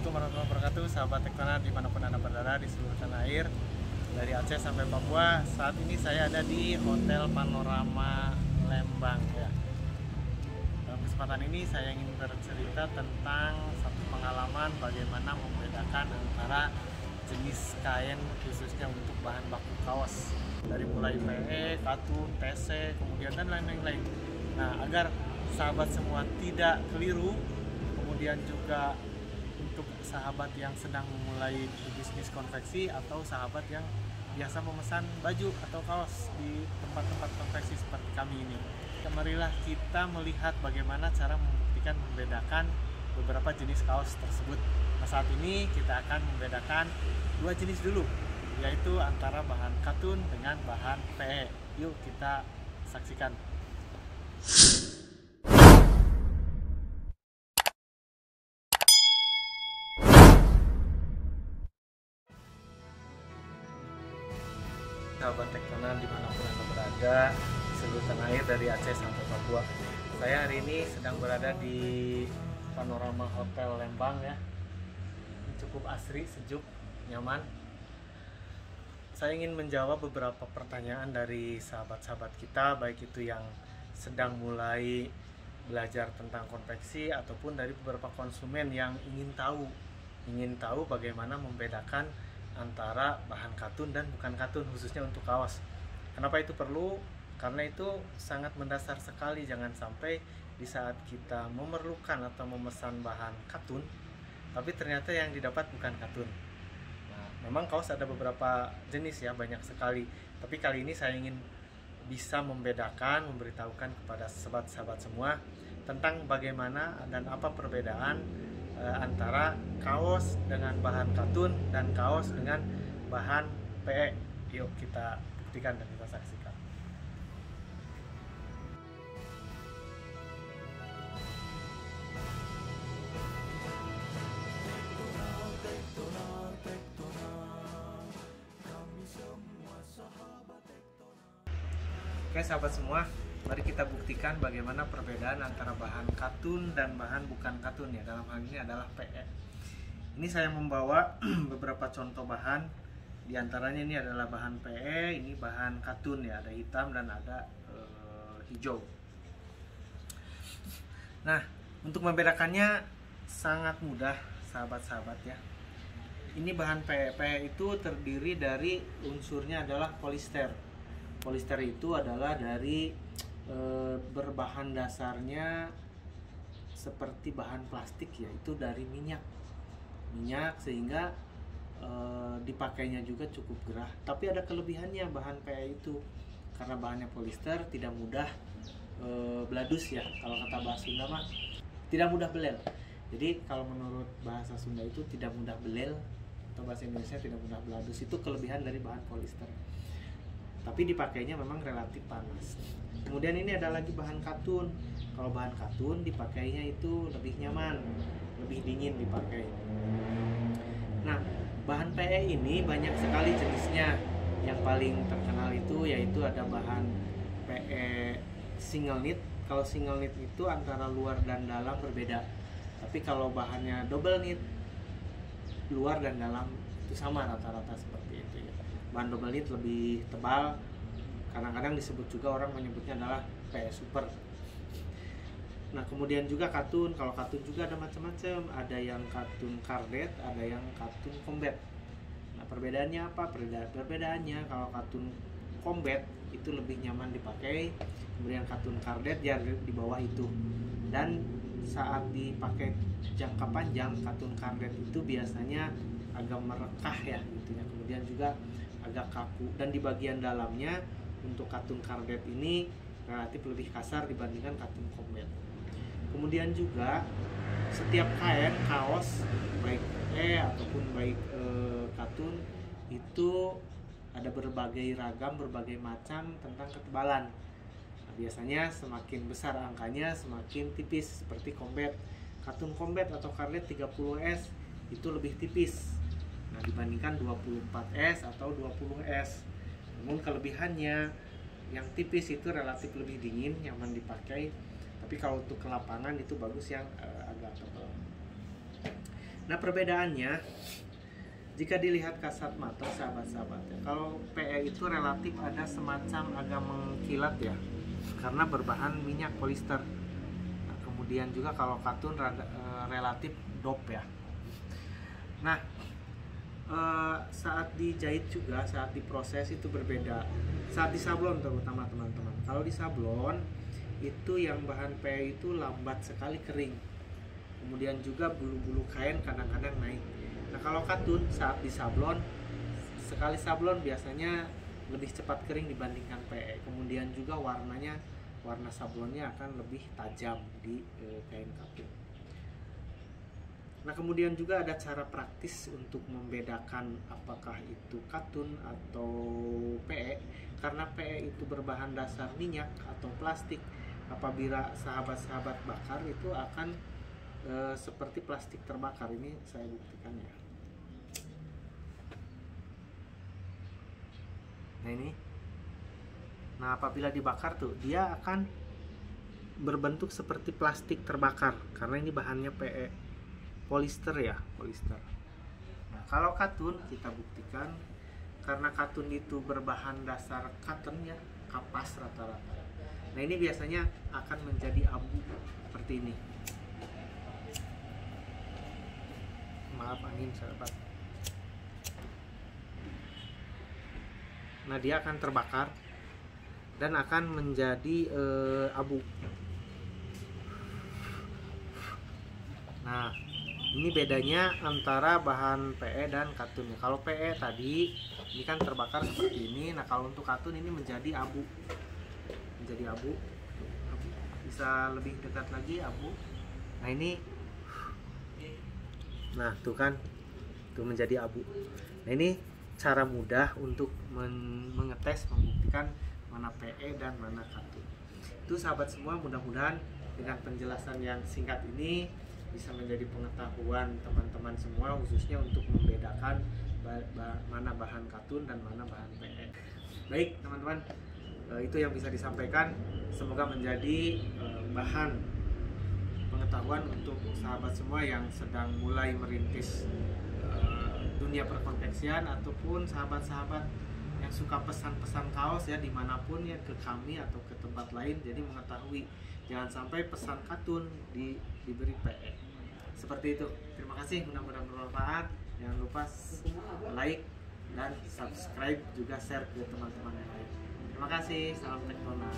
Assalamualaikum warahmatullahi wabarakatuh, sahabat Tektona dimanapun Anda berada di seluruh tanah air, dari Aceh sampai Papua. Saat ini saya ada di Hotel Panorama Lembang ya. Dalam kesempatan ini saya ingin bercerita tentang satu pengalaman bagaimana membedakan antara jenis kain khususnya untuk bahan baku kaos, dari mulai PE, katun, TC, kemudian dan lain-lain. Nah, agar sahabat semua tidak keliru, kemudian juga untuk sahabat yang sedang memulai bisnis konveksi atau sahabat yang biasa memesan baju atau kaos di tempat-tempat konveksi seperti kami ini, marilah kita melihat bagaimana cara membuktikan membedakan beberapa jenis kaos tersebut. Nah, saat ini kita akan membedakan dua jenis dulu, yaitu antara bahan katun dengan bahan PE. Yuk kita saksikan. Sahabat Tektona dimanapun Anda berada di seluruh tanah air dari Aceh sampai Papua. Saya hari ini sedang berada di Panorama Hotel Lembang ya. Cukup asri, sejuk, nyaman. Saya ingin menjawab beberapa pertanyaan dari sahabat-sahabat kita, baik itu yang sedang mulai belajar tentang konveksi ataupun dari beberapa konsumen yang ingin tahu bagaimana membedakan antara bahan katun dan bukan katun, khususnya untuk kaos. Kenapa itu perlu? Karena itu sangat mendasar sekali. Jangan sampai di saat kita memerlukan atau memesan bahan katun, tapi ternyata yang didapat bukan katun. Nah, memang kaos ada beberapa jenis ya, banyak sekali. Tapi kali ini saya ingin bisa membedakan, memberitahukan kepada sahabat-sahabat semua tentang bagaimana dan apa perbedaan antara kaos dengan bahan katun dan kaos dengan bahan PE. Yuk kita buktikan dan kita saksikan. Oke sahabat semua, mari kita buktikan bagaimana perbedaan antara bahan katun dan bahan bukan katun ya. Dalam hal ini adalah PE. Ini saya membawa beberapa contoh bahan. Di antaranya ini adalah bahan PE, ini bahan katun ya, ada hitam dan ada hijau. Nah, untuk membedakannya sangat mudah sahabat-sahabat ya. Ini bahan PE. PE itu terdiri dari unsurnya adalah polister. Polister itu adalah dari berbahan dasarnya seperti bahan plastik ya, itu dari minyak sehingga dipakainya juga cukup gerah. Tapi ada kelebihannya bahan PE itu, karena bahannya polister tidak mudah beladus ya, kalau kata bahasa Sunda mah tidak mudah belel. Jadi kalau menurut bahasa Sunda itu tidak mudah belel, atau bahasa Indonesia tidak mudah beladus. Itu kelebihan dari bahan polister, tapi dipakainya memang relatif panas. Kemudian ini ada lagi bahan katun. Kalau bahan katun dipakainya itu lebih nyaman, lebih dingin dipakai. Nah, bahan PE ini banyak sekali jenisnya. Yang paling terkenal itu yaitu ada bahan PE single knit. Kalau single knit itu antara luar dan dalam berbeda. Tapi kalau bahannya double knit, luar dan dalam itu sama rata-rata seperti itu ya. Bahan double knit lebih tebal, kadang-kadang disebut juga orang menyebutnya adalah PE super. Nah, kemudian juga katun. Kalau katun juga ada macam-macam, ada yang katun kardet, ada yang katun combat. Nah, perbedaannya apa? Perbedaannya kalau katun combat itu lebih nyaman dipakai, kemudian katun kardet ya di bawah itu. Dan saat dipakai jangka panjang, katun kardet itu biasanya agak merekah ya gitu ya. Kemudian juga agak kaku, dan di bagian dalamnya untuk katun kardet ini relatif lebih kasar dibandingkan katun combat. Kemudian juga setiap kain kaos baik ataupun baik katun itu ada berbagai ragam, berbagai macam tentang ketebalan. Nah, biasanya semakin besar angkanya semakin tipis, seperti combat. Katun combat atau kardet 30S itu lebih tipis dibandingkan 24S atau 20S. Namun kelebihannya yang tipis itu relatif lebih dingin, nyaman dipakai. Tapi kalau untuk ke lapangan itu bagus yang agak tebal. Nah, perbedaannya jika dilihat kasat mata sahabat-sahabat ya, kalau PE itu relatif ada semacam agak mengkilat ya, karena berbahan minyak polister. Nah, kemudian juga kalau katun relatif dope ya. Nah, saat dijahit juga, saat diproses itu berbeda. Saat disablon terutama teman-teman. Kalau disablon itu yang bahan PE itu lambat sekali kering. Kemudian juga bulu-bulu kain kadang-kadang naik. Nah, kalau katun saat disablon, sekali sablon biasanya lebih cepat kering dibandingkan PE. Kemudian juga warna sablonnya akan lebih tajam di kain katun. Nah, kemudian juga ada cara praktis untuk membedakan apakah itu katun atau PE. Karena PE itu berbahan dasar minyak atau plastik. Apabila sahabat-sahabat bakar itu akan seperti plastik terbakar. Ini saya buktikan ya. Nah, ini. Nah, apabila dibakar tuh dia akan berbentuk seperti plastik terbakar karena ini bahannya PE. Polister ya, polister. Nah, kalau katun kita buktikan karena katun itu berbahan dasar cotton ya, kapas rata-rata. Nah, ini biasanya akan menjadi abu seperti ini. Maaf angin sahabat. Nah, dia akan terbakar dan akan menjadi abu. Nah, ini bedanya antara bahan PE dan katun. Kalau PE tadi ini kan terbakar seperti ini. Nah, kalau untuk katun ini menjadi abu. Menjadi abu. Bisa lebih dekat lagi abu. Nah, ini. Nah, tuh kan. Tuh menjadi abu. Nah, ini cara mudah untuk mengetes, membuktikan mana PE dan mana katun. Itu sahabat semua, mudah-mudahan dengan penjelasan yang singkat ini bisa menjadi pengetahuan teman-teman semua, khususnya untuk membedakan mana bahan katun dan mana bahan PE. Baik teman-teman, itu yang bisa disampaikan. Semoga menjadi bahan pengetahuan untuk sahabat semua yang sedang mulai merintis dunia perkonveksian, ataupun sahabat-sahabat yang suka pesan-pesan kaos ya dimanapun ya, ke kami atau ke tempat lain, jadi mengetahui jangan sampai pesan katun diberi PE. Seperti itu. Terima kasih, mudah-mudahan bermanfaat. Jangan lupa like dan subscribe, juga share ke teman-teman yang lain. Terima kasih, salam Tektona.